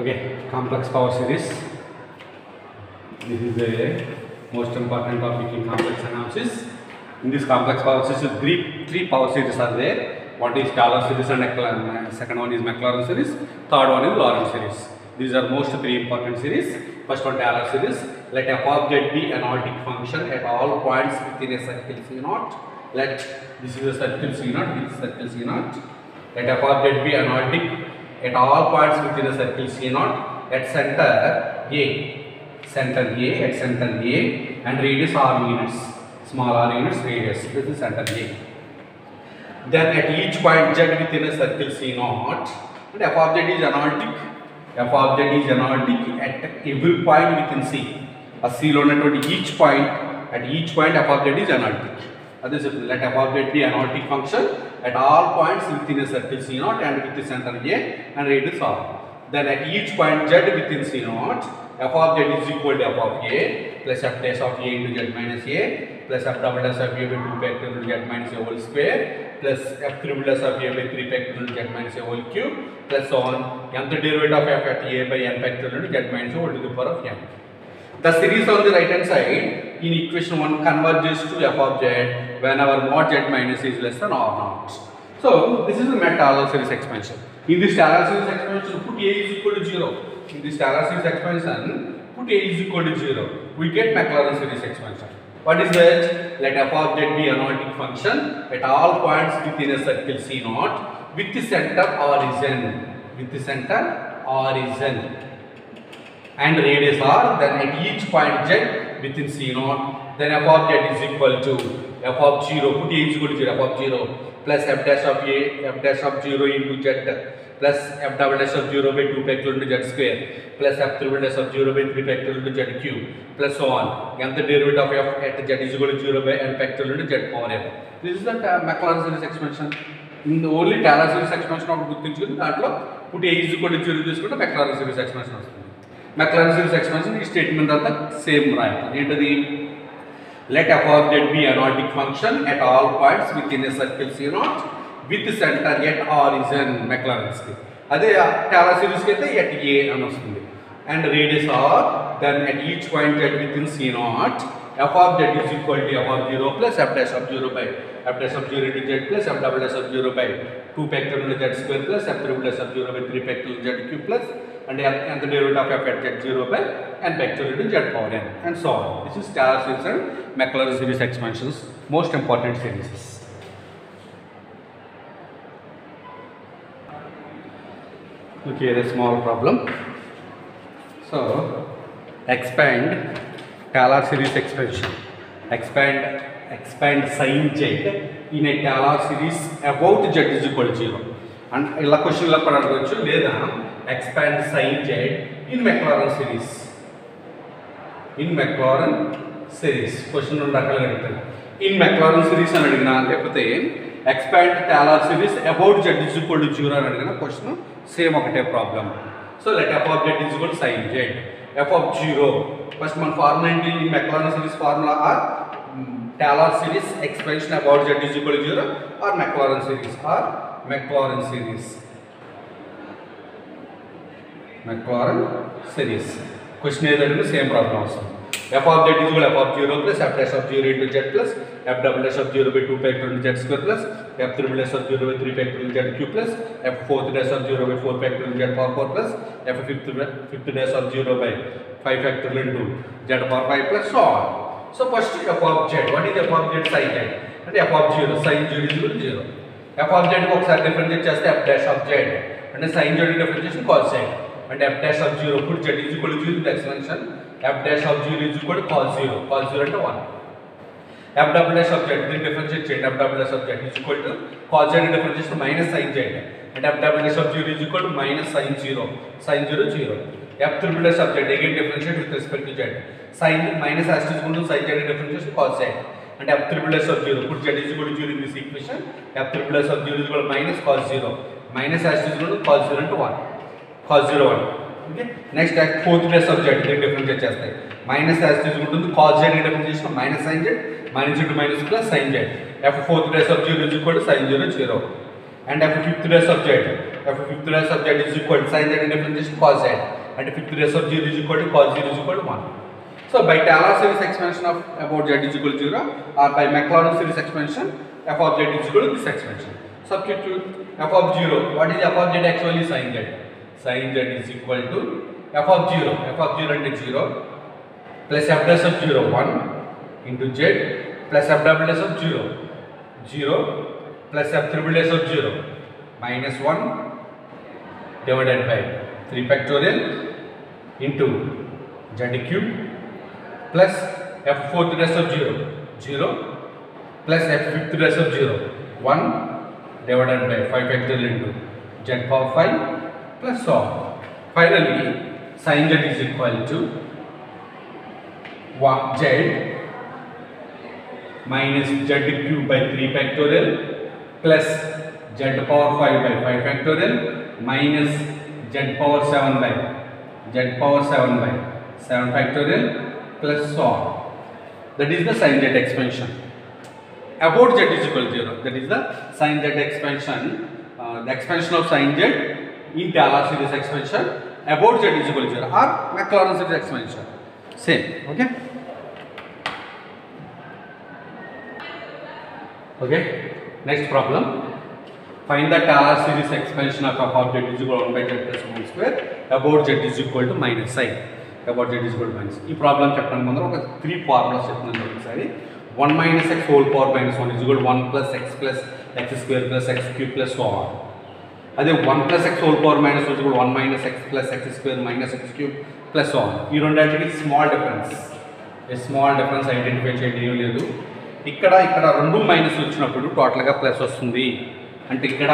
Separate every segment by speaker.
Speaker 1: Okay, complex power series. This is the most important topic in complex analysis. In this complex power series, three power series are there. One is Taylor series and second one is Maclaurin series. Third one is Lorentz series. These are most three important series. First one Taylor series. Let f of z be an analytic function at all points within a circle C0. Let this is a circle C0. This is circle C0. Let f of z be analytic at all points within a circle C0 at center A, and radius R units, small r units radius. This is center A. Then at each point z within a circle C0, and f of z is analytic. F of z is analytic at every point within C. A C lo each point, at each point f of z is analytic. That is, let f of z be an analytic function at all points within a circle C0 and with the center A and radius R. Then at each point z within C0, f of z is equal to f of A plus f dash of A into z minus A plus f double dash of A by 2 factorial z minus A whole square plus f triple dash of A by 3 factorial z minus A whole cube plus so on nth derivative of f at A by n factorial z minus A whole to the power of n. The series on the right hand side in equation 1 converges to f of z whenever mod z minus is less than r naught. So this is the Taylor series expansion. In this Taylor series expansion, put A is equal to 0. In this Taylor series expansion, put A is equal to 0. We get Maclaurin series expansion. What is that? Let f of z be an analytic function at all points within a circle C0 with the center origin. And radius r, then at each point z within C0, then f of z is equal to f of 0, put A is equal to 0, f of 0 plus f dash of A, f dash of 0 into z plus f double dash of 0 by 2 factorial into z square plus f triple dash of 0 by 3 factorial into z cube plus so on. Nth derivative of f at z is equal to 0 by n factorial into z power n. This is the Maclaurin series expansion. In the only Taylor series expansion of గుర్తుంచుకుని దాంట్లో put A is equal to 0 తీసుకుంటే Maclaurin series expansion వస్తుంది. Maclaurin series expansion ఈ statement అంతా same రాయాలి. ఏంటది? Let f of z be an analytic function at all points within a circle C0 with center at origin. Maclaurin కి అదే Taylor series కి అయితే at A అని వస్తుంది. And radius r, then at each point z within C0, f of z is equal to f of 0 plus f dash of 0 by f dash of 0 into z plus f double dash of 0 by 2 factorial z square plus f triple dash of 0 by 3 factorial z cube plus and the derivative of f at z 0 by n factorial into z power n and so on. This is Taylor series and Maclaurin series expansions, most important series. Okay, a small problem. So, expand Taylor series expansion. Expand sin z in a Taylor series about z is equal to 0. And illa question la padagachu leda expand sin z in Maclaurin series. Question rakaluga adutadu. In Maclaurin series ani adigina lepothe expand Taylor series about z is equal to 0 ani adigina question same okate problem. So let f of z is equal to sin z. F of 0, first one formula in Maclaurin series formula are Taylor series expansion about z is equal to 0 or Maclaurin series. Question is same problem also. F of z is equal to f of 0 plus f dash of 0 into z plus f double dash of 0 by 2 factorial into z square plus f triple dash of 0 by 3 factorial z cube plus f fourth dash of 0 by 4 factorial z power 4 plus f fifth dash of 0 by 5 factorial into z power 5 plus so on. So first f of z, what is f of z? Sin z, and f of 0, sin 0 is equal to 0. f of z ఒకసారి differentiate చేస్తే f dash of z అంటే sin z differentiation cos z and f dash of 0 put z is equal to 0 the expansion f dash of 0 is equal to cos 0 అంటే 1. f double dash of z differentiate చేయండి, f double dash of z is equal to cos z differentiation minus sin z and f double dash of 0 is equal to minus sin 0 0. f triple dash of z again differentiate with respect to z, sin minus as is equal to sin z differentiation cos z and f triple dash of 0 put z is equal to 0 in this equation, f triple dash of 0 is equal to minus cos 0 minus as is equal to cos 0 into 1 cos 0 1. Okay, next fourth dash of z differentiate చేస్తాయి minus as is equal to cos z differentiation minus sin z minus into minus plus sin z, f fourth dash of 0 is equal to sin 0 0 and f fifth dash of z f fifth raise of z is equal to sin z and differentiation cos z, and fifth raise of 0 is equal to cos 0 is equal to 1. So by Taylor series expansion of about z is equal to 0, or by Maclaurin series expansion f of z is equal to this expansion. Substitute f of 0. What is f of z actually? Sin z. Sin z is equal to f of 0. F of 0 and 0 plus f dash of 0 1 into z plus f double dash of 0 0 plus f triple dash of 0 minus 1 divided by 3 factorial into z cube plus f fourth dash of 0 0 plus f fifth dash of 0 1 divided by 5 factorial into z power 5 plus so on. Finally, sin z is equal to z minus z cube by 3 factorial plus z power 5 by 5 factorial minus z power 7 by 7 factorial plus so on. That is the sin z expansion. About z is equal to 0. That is the sin z expansion. The expansion of sin z in Taylor series expansion. About z is equal to 0 or Maclaurin series expansion. Same. Okay. Okay. Next problem. Find the Taylor series expansion of f of z is equal to 1 by z plus 1 square. About z is equal to minus I. About z is equal to minus. This problem చెప్పడానికి ముందర ఒక 3 formulas చెప్తున్నాను ఒకసారి. 1 minus x whole power minus 1 is equal to 1 plus x square plus x cube plus so on. అదే 1 plus x whole power minus 1 is equal to 1 minus x plus x square minus x cube plus so on. ఈ రెండింటికి small difference. A small difference identify చేయడం లేదు. ఇక్కడ రెండు minus వచ్చినప్పుడు టోటల్గా plus వస్తుంది. అంటే ఇక్కడ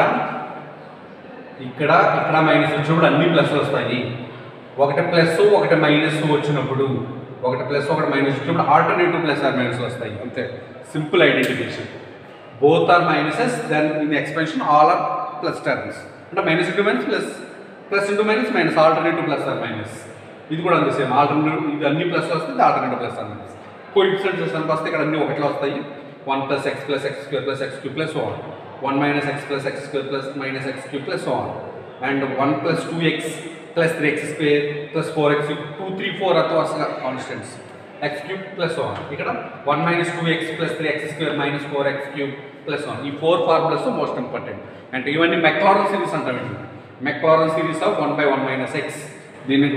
Speaker 1: మైనస్ వచ్చినప్పుడు అన్ని ప్లస్ వస్తాయి. ఒకటి ప్లస్ ఒకటి మైనస్ వచ్చినప్పుడు ఒకటి ప్లస్ ఒకటి మైనస్ వచ్చినప్పుడు ఆల్టర్నేటివ్ ప్లస్ ఆర్ మైనస్ వస్తాయి. అంతే, simple identification. Both are minuses, then in expansion all are plus terms. అంటే minus into minus plus, plus into minus minus, alternative plus or minus. ఇది కూడా అంతే సేమ్, ఆల్టర్నేటివ్ ఇది అన్ని plus వస్తుంది, alternative plus or minus. Coefficients ఎంత వస్తే ఇక్కడ అన్ని ఒకటిలో వస్తాయి. 1 plus x plus x square plus x cube plus so on. 1 minus x plus x square plus minus x cube plus so on. And 1 plus 2x plus 3x square plus 4x cube. 2, 3, 4 are constants. X cube plus so on. Here 1 minus 2x plus 3x square minus 4x cube plus so on. These 4 formulas are most important. And even in Maclaurin series, Maclaurin series of 1 by 1 minus x. Then this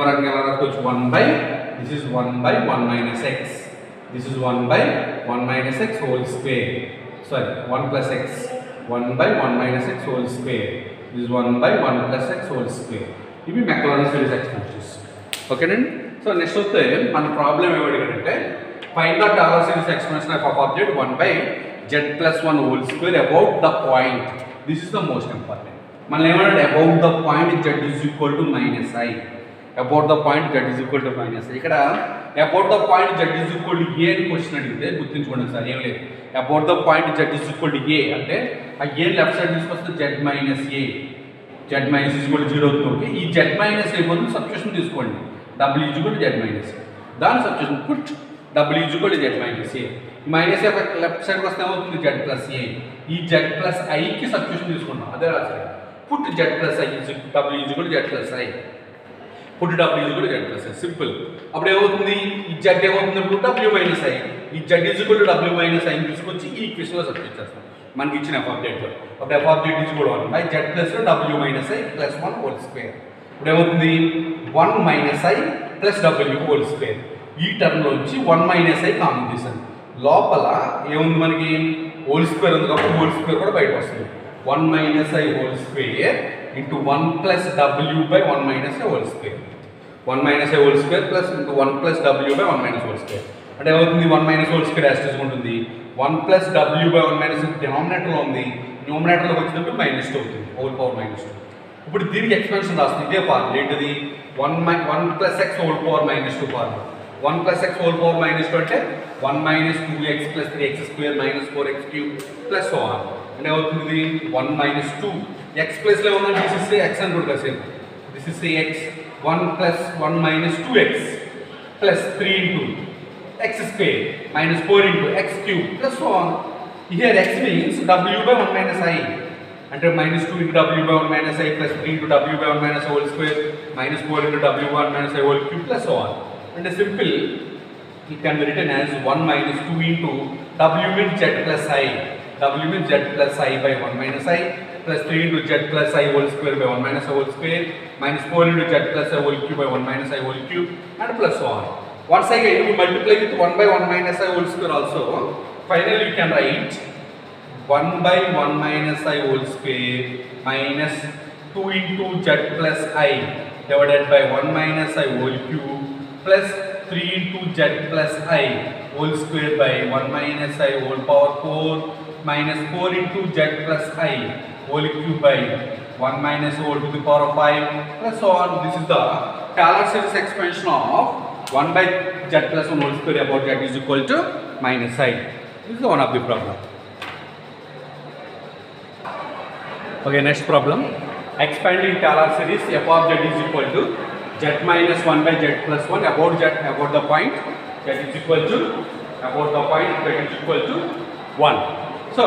Speaker 1: is 1 by 1 minus x. This is 1 by 1 minus x whole square. Sorry, 1 plus x. 1 by 1 minus x whole square. This is 1 by 1 plus x whole square. This is Maclaurin series expansions. Okay, then? So next one problem is find the Taylor series expansion of object 1 by z plus 1 whole square about the point. This is the most important. About the point z is equal to minus I. About the point z is equal to minus I. About the point z is equal to a అని question అడిగితే గుర్తుంచుకోండి sir, ఏం లేదు. About the point z is equal to a అంటే ఆ a left side తీసుకొస్తే z minus a. Z minus is equal to 0 అవుతుంది. ఈ z minus a బదులు సబ్స్టిట్యూషన్ తీసుకోండి. W is equal to z minus a. దాని substitution put W is equal to z minus a. Minus a left side వస్తే ఏమవుతుంది? z plus a. ఈ z plus I కి substitution తీసుకున్నాం. అదే రాశారు. Put z plus I is W is equal to z plus I. Put W is equal to z plus I. Simple. అప్పుడు ఏమవుతుంది? ఈ z ఏమవుతుంది? ఇప్పుడు W minus I. ఈ z is equal to W minus I తీసుకొచ్చి ఈ ఈక్వేషన్లో substitute చేస్తాం మనకి ఇచ్చిన f of z లో. అప్పుడు f of z is equal to 1 by z plus W minus I plus 1 whole square. ఇప్పుడు ఏమవుతుంది? 1 minus I plus W whole square. ఈ టర్మ్లో వచ్చి 1 minus I కామన్ తీసాను. లోపల ఏముంది మనకి? హోల్ స్క్వేర్ ఉంది కాబట్టి హోల్ స్క్వేర్ కూడా బయట వస్తుంది. 1 minus I whole square into 1 plus W by 1 minus I whole square. 1 minus I whole square plus into 1 plus W by 1 minus whole square. అంటే ఏమవుతుంది? 1 minus whole square యాజ్ ఉంటుంది. 1 plus W by 1 minus డినామినేటర్లో ఉంది, న్యూమినేటర్లోకి వచ్చినప్పుడు minus 2 అవుతుంది, whole power minus 2. ఇప్పుడు దీనికి expansion రాస్తుంది. ఇదే ఫార్ములా ఏంటిది? 1 plus x whole power minus 2 formula. 1 plus x whole power minus 2 అంటే 1 minus 2x plus 3x square minus 4x cube plus so on. అంటే ఏమవుతుంది? 1 minus 2 x ప్లస్ లో ఉన్న దిస్ ఇస్ x అని కూడా same. This is x 1 plus 1 minus 2x plus 3 into x square minus 4 into x cube plus so on. Here x means W by 1 minus I. అంటే -2 into w by 1 minus I plus 3 into w by 1 minus I whole square minus 4 into w by 1 minus I whole cube plus so on. And a simple, it can be written as 1 minus 2 into w means z plus I. W means z plus I by 1 minus I plus 3 into z plus I whole square by 1 minus I whole square minus 4 into z plus I whole cube by 1 minus I whole cube and plus so on. Once again, you multiply with 1 by 1 minus I whole square also. Finally, you can write 1 by 1 minus I whole square minus 2 into z plus I divided by 1 minus I whole cube plus 3 into z plus I whole square by 1 minus I whole power 4 minus 4 into z plus I whole cube by 1 minus whole to the power of 5 plus so on. This is the Taylor series expansion of 1 by z plus 1 whole square about z is equal to minus I. This is one of the problem. Okay, next problem. Expanding Taylor series f of z is equal to z minus 1 by z plus 1 about the point z is equal to z is equal to 1. So,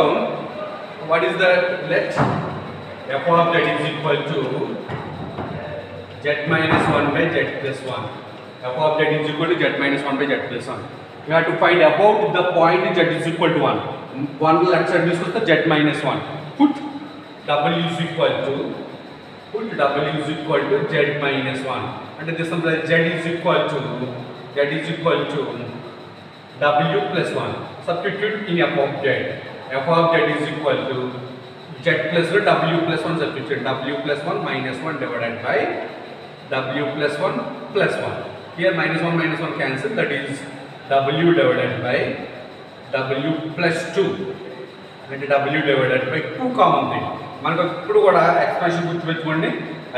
Speaker 1: what is the let f of z is equal to z minus 1 by z plus 1. F of z is equal to z minus 1 by z plus 1. You have to find about the point z is equal to 1. 1 left side is equal to z minus 1. Put w is equal to z minus 1. And this one z is equal to w plus 1. Substitute in f of z. F of z is equal to z plus w plus 1. Substitute w plus 1 minus 1 divided by w plus 1 plus 1. Here minus 1 cancel, that is w divided by w plus 2. And w divided by 2 common thing. మనకు ఇప్పుడు కూడా expansion గుర్తుపెట్టుకోండి.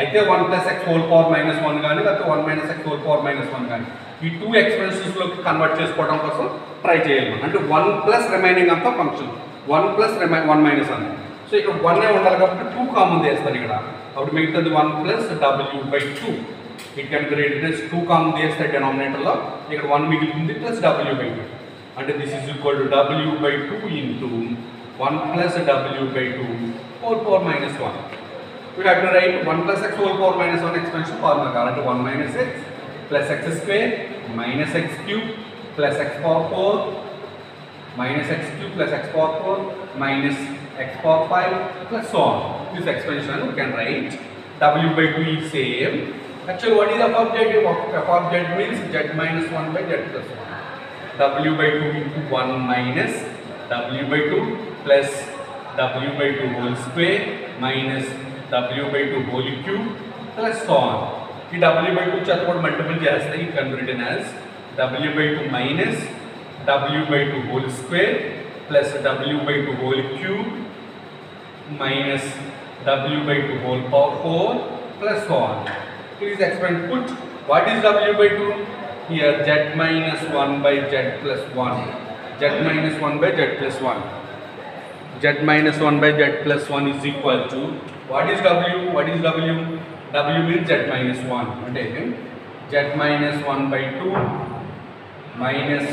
Speaker 1: అయితే 1 plus x whole power minus 1 కానీ లేకపోతే 1 minus x whole power minus 1 కానీ ఈ 2 ఎక్స్పాన్షన్స్లోకి convert చేసుకోవడం కోసం ట్రై చేయాలి. అంటే 1 ప్లస్ రిమైనింగ్ అంతా ఫంక్షన్ 1 ప్లస్ 1 మైనస్ అని. సో ఇక్కడ 1 ఉండాలి కాబట్టి 2 కామన్ చేస్తాను ఇక్కడ. అప్పుడు మిగతాది 1 plus w by 2. It can be written as 2 common చేస్తే డినామినేటర్లో ఇక్కడ 1 మిగులుతుంది ప్లస్ w బై 2. అంటే this is equal to w by 2 into 1 plus w by 2 whole power minus 1. We have to write 1 plus x whole power minus 1 expansion formula. Current 1 minus x plus x square minus x cube plus x power 4 minus x cube plus x power 4 minus x power 5 plus so on. This expansion we can write w by 2 is same. Actually, what is f of z? F of z means z minus 1 by z plus 1. W by 2 into 1 minus w by 2 plus w by 2 whole square minus w by 2 whole cube plus so on. ఈ w by 2 చేత కూడా multiple చేస్తే it can be written as w by 2 minus w by 2 whole square plus w by 2 whole cube minus w by 2 whole power 4 plus so on. Please expand. Put what is w by 2? Here z minus 1 by z plus 1. Z minus 1 by z plus 1. Z minus 1 by z plus 1 is equal to what is w? What is w? W means z minus 1. Okay. Z minus 1 by 2 minus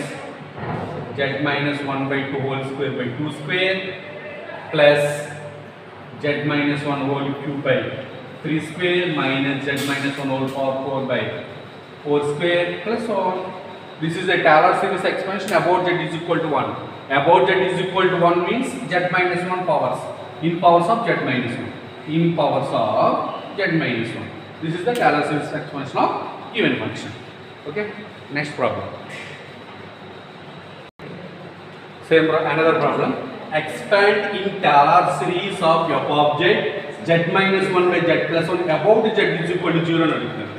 Speaker 1: z minus 1 by 2 whole square by 2 square plus z minus 1 whole cube by 3 square minus z minus 1 whole power 4 by 4 square plus so on. This is a Taylor series expansion about z is equal to 1. About z is equal to 1 means z minus 1 powers. In powers of z minus 1. In powers of z minus 1. This is the Taylor series expansion of given function. Okay. Next problem. Same another problem. Expand in Taylor series of f of z minus 1 by z plus 1 about z is equal to 0 అని అడుగుతారు.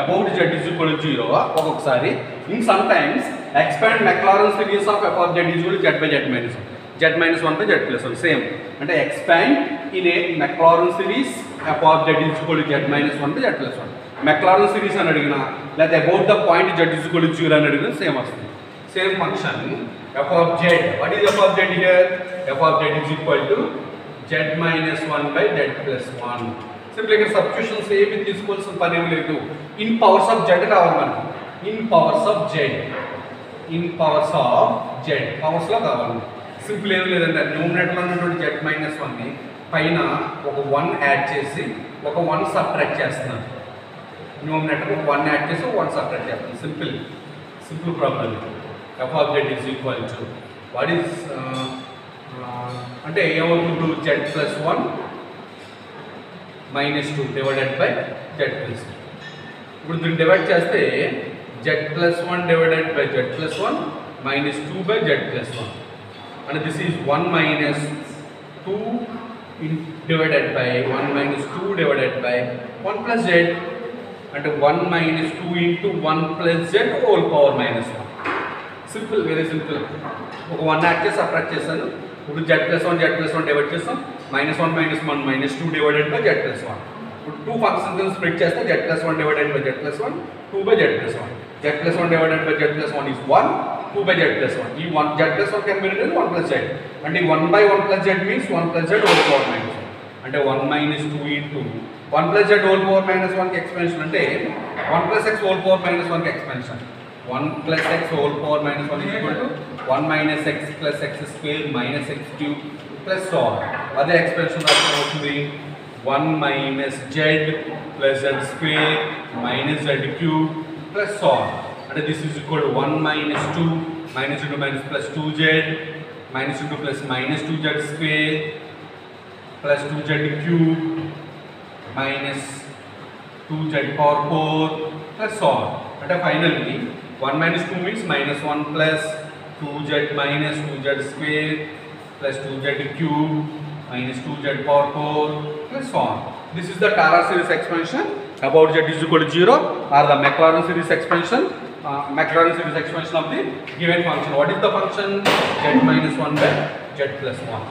Speaker 1: About z is equal to 0 ఒక్కొక్కసారి. In sometimes expand Maclaurin series of f of z is equal to z by z minus 1. Z minus 1 by z plus 1 same. అంటే expand in a Maclaurin series f of z is equal to z minus 1 by z plus 1. Maclaurin series అని అడిగినా లేదా about the point z is equal to 0 అని అడిగినా same వస్తుంది. Same function f of z. What is f of z here? F of z is equal to z minus 1 by z plus 1. Simply ఇక్కడ substitutions ఏమి తీసుకోవాల్సిన పని ఏమి లేదు. In powers of z కావాలి మనకు. In powers of z. In powers of z. Powers లో కావాలి. సింపుల్ ఏమి లేదంటే న్యూమరేటర్ లో ఉన్నటువంటి z minus 1 ని పైన ఒక 1 యాడ్ చేసి ఒక 1 సబ్ట్రాక్ట్ చేస్తున్నాను. న్యూమరేటర్ ఒక 1 యాడ్ చేసి 1 సబ్ట్రాక్ట్ చేస్తున్నాను. Simple problem. f of z is equal to what is అంటే ఏమవుతుంది, z+1 -2 డివైడెడ్ బై z+2. ఇప్పుడు దీన్ని డివైడ్ చేస్తే z+1 divided by z+1 -2 by z+1 and this is 1 minus 2 divided by 1 minus 2 divided by 1 plus z అంటే 1 minus 2 into 1 plus z whole power -1. Simple, very simple. ఒక 1 add చేసి subtract చేశాను. ఇప్పుడు z+1 divide చేస్తాం. -1 -1 -2 divided by z+1. ఇప్పుడు 2 functions split చేస్తే z+1 divided by z+1 2 by z+1. z+1 divided by z+1 is 1 2 by z+1. ఈ 1 z+1 can be written 1 plus z. అంటే 1 by 1 plus z means 1 plus z whole power -1. అంటే 1 minus 2 into 1 plus z whole power -1 కి expansion అంటే 1 plus x whole power -1 కి expansion. 1 plus x whole power -1 is equal to 1 minus x plus x square minus x cube plus so on. అదే expansion రాష్ట్రం అవుతుంది 1 minus z plus z square minus z cube plus so on. And this is equal to 1 minus 2 minus into minus plus 2z minus into plus minus 2z square plus 2z cube minus 2z power 4 plus so on. And finally 1 minus 2 means minus 1 plus 2z minus 2z square plus 2z cube minus 2z power 4 plus so on. This is the Taylor series expansion about z is equal to 0 or the Maclaurin series expansion. Maclaurin series expansion of the given function. What is the function? Z minus 1 by z plus 1.